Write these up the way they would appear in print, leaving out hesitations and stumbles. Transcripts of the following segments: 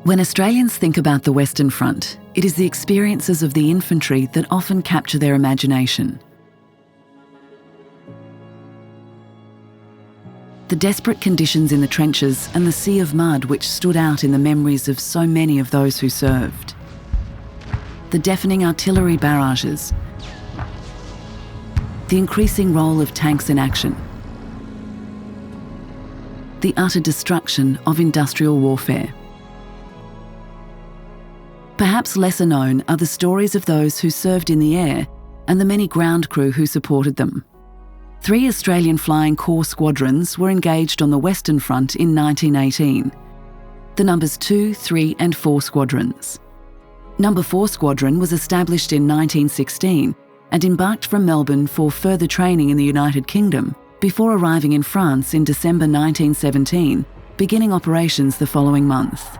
When Australians think about the Western Front, it is the experiences of the infantry that often capture their imagination. The desperate conditions in the trenches and the sea of mud which stood out in the memories of so many of those who served. The deafening artillery barrages. The increasing role of tanks in action. The utter destruction of industrial warfare. Perhaps lesser known are the stories of those who served in the air and the many ground crew who supported them. 3 Australian Flying Corps squadrons were engaged on the Western Front in 1918. The numbers 2, 3 and 4 squadrons. Number 4 Squadron was established in 1916 and embarked from Melbourne for further training in the United Kingdom before arriving in France in December 1917, beginning operations the following month.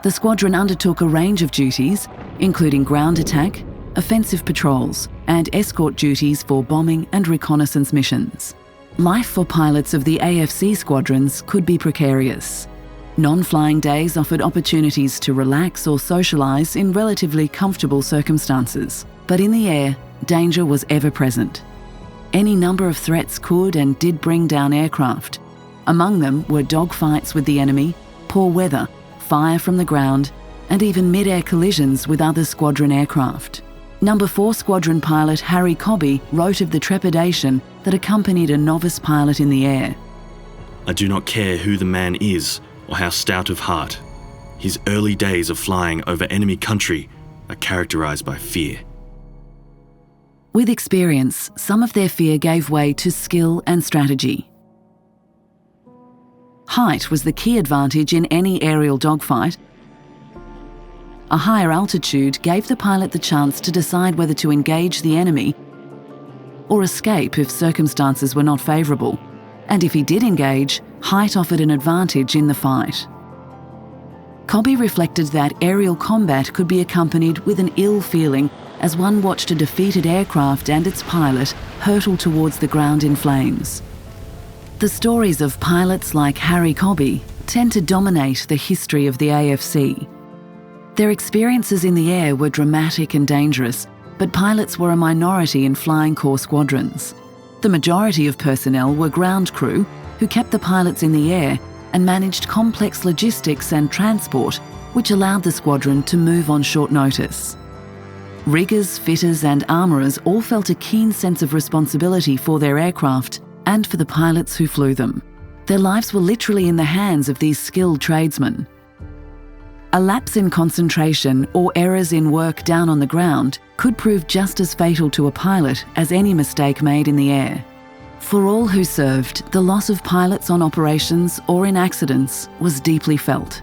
The squadron undertook a range of duties, including ground attack, offensive patrols, and escort duties for bombing and reconnaissance missions. Life for pilots of the AFC squadrons could be precarious. Non-flying days offered opportunities to relax or socialise in relatively comfortable circumstances, but in the air, danger was ever present. Any number of threats could and did bring down aircraft. Among them were dogfights with the enemy, poor weather, fire from the ground, and even mid-air collisions with other squadron aircraft. Number 4 Squadron pilot Henri wrote of the trepidation that accompanied a novice pilot in the air. "I do not care who the man is or how stout of heart. His early days of flying over enemy country are characterised by fear." With experience, some of their fear gave way to skill and strategy. Height was the key advantage in any aerial dogfight. A higher altitude gave the pilot the chance to decide whether to engage the enemy or escape if circumstances were not favourable. And if he did engage, height offered an advantage in the fight. Cobby reflected that aerial combat could be accompanied with an ill feeling as one watched a defeated aircraft and its pilot hurtle towards the ground in flames. The stories of pilots like Henri tend to dominate the history of the AFC. Their experiences in the air were dramatic and dangerous, but pilots were a minority in Flying Corps squadrons. The majority of personnel were ground crew who kept the pilots in the air and managed complex logistics and transport, which allowed the squadron to move on short notice. Riggers, fitters and armourers all felt a keen sense of responsibility for their aircraft and for the pilots who flew them. Their lives were literally in the hands of these skilled tradesmen. A lapse in concentration or errors in work down on the ground could prove just as fatal to a pilot as any mistake made in the air. For all who served, the loss of pilots on operations or in accidents was deeply felt.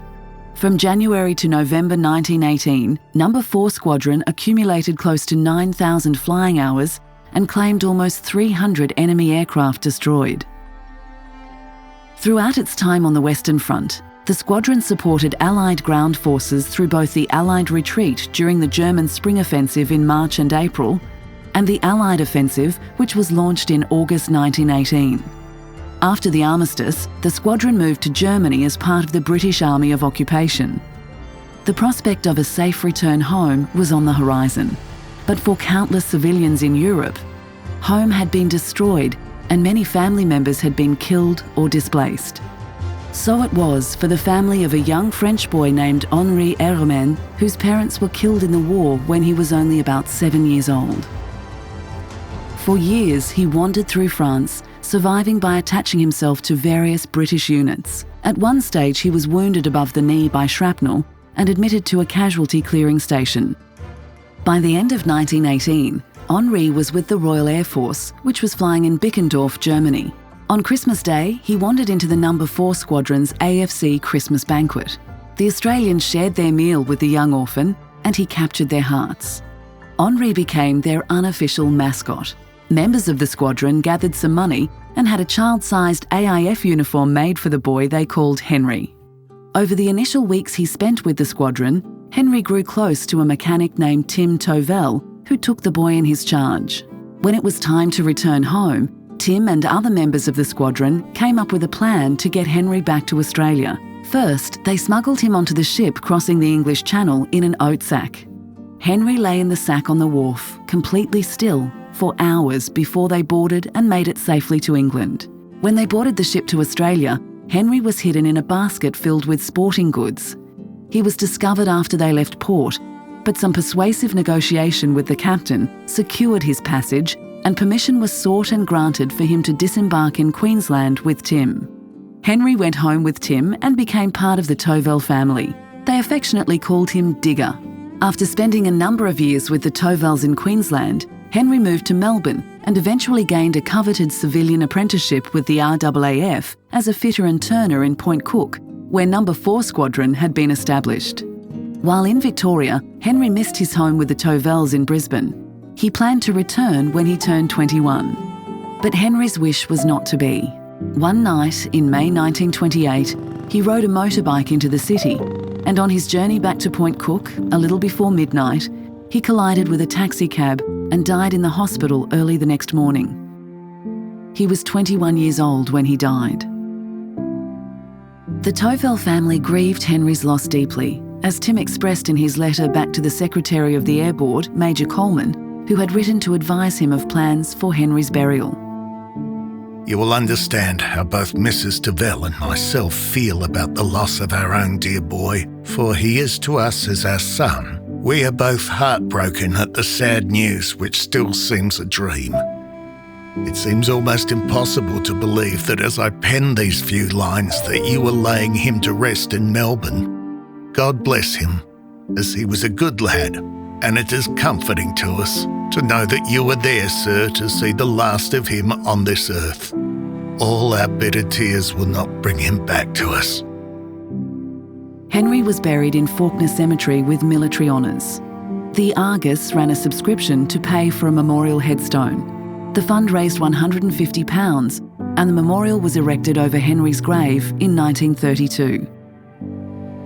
From January to November 1918, Number 4 Squadron accumulated close to 9,000 flying hours and claimed almost 300 enemy aircraft destroyed. Throughout its time on the Western Front, the squadron supported Allied ground forces through both the Allied retreat during the German Spring Offensive in March and April, and the Allied offensive, which was launched in August 1918. After the armistice, the squadron moved to Germany as part of the British Army of Occupation. The prospect of a safe return home was on the horizon, but for countless civilians in Europe, home had been destroyed and many family members had been killed or displaced. So it was for the family of a young French boy named Henri Eron, whose parents were killed in the war when he was only about 7 years old. For years, he wandered through France, surviving by attaching himself to various British units. At one stage, he was wounded above the knee by shrapnel and admitted to a casualty clearing station. By the end of 1918, Henri was with the Royal Air Force, which was flying in Bickendorf, Germany. On Christmas Day, he wandered into the Number 4 Squadron's AFC Christmas banquet. The Australians shared their meal with the young orphan, and he captured their hearts. Henri became their unofficial mascot. Members of the squadron gathered some money and had a child-sized AIF uniform made for the boy they called Henri. Over the initial weeks he spent with the squadron, Henri grew close to a mechanic named Tim Tovell, who took the boy in his charge. When it was time to return home, Tim and other members of the squadron came up with a plan to get Henri back to Australia, First, they smuggled him onto the ship crossing the English Channel in an oat sack. Henri lay in the sack on the wharf, completely still, for hours before they boarded and made it safely to England. When they boarded the ship to Australia, Henri was hidden in a basket filled with sporting goods. He was discovered after they left port, but some persuasive negotiation with the captain secured his passage, and permission was sought and granted for him to disembark in Queensland with Tim. Henri went home with Tim and became part of the Tovell family. They affectionately called him Digger. After spending a number of years with the Tovells in Queensland, Henri moved to Melbourne and eventually gained a coveted civilian apprenticeship with the RAAF as a fitter and turner in Point Cook, where No. 4 Squadron had been established. While in Victoria, Henri missed his home with the Tovells in Brisbane. He planned to return when he turned 21. But Henri's wish was not to be. One night in May 1928, he rode a motorbike into the city, and on his journey back to Point Cook, a little before midnight, he collided with a taxi cab and died in the hospital early the next morning. He was 21 years old when he died. The Tovell family grieved Henri's loss deeply, as Tim expressed in his letter back to the Secretary of the Air Board, Major Coleman, who had written to advise him of plans for Henri's burial. You will understand how both Mrs. Tovell and myself feel about the loss of our own dear boy, for he is to us as our son. We are both heartbroken at the sad news, which still seems a dream. It seems almost impossible to believe that as I pen these few lines that you are laying him to rest in Melbourne. God bless him, as he was a good lad, and it is comforting to us to know that you are there, sir, to see the last of him on this earth. All our bitter tears will not bring him back to us. Henri was buried in Fawkner Cemetery with military honours. The Argus ran a subscription to pay for a memorial headstone. The fund raised £150, and the memorial was erected over Henri's grave in 1932.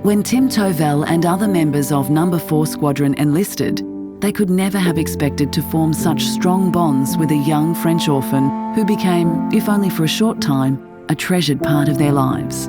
When Tim Tovell and other members of No. 4 Squadron enlisted, they could never have expected to form such strong bonds with a young French orphan who became, if only for a short time, a treasured part of their lives.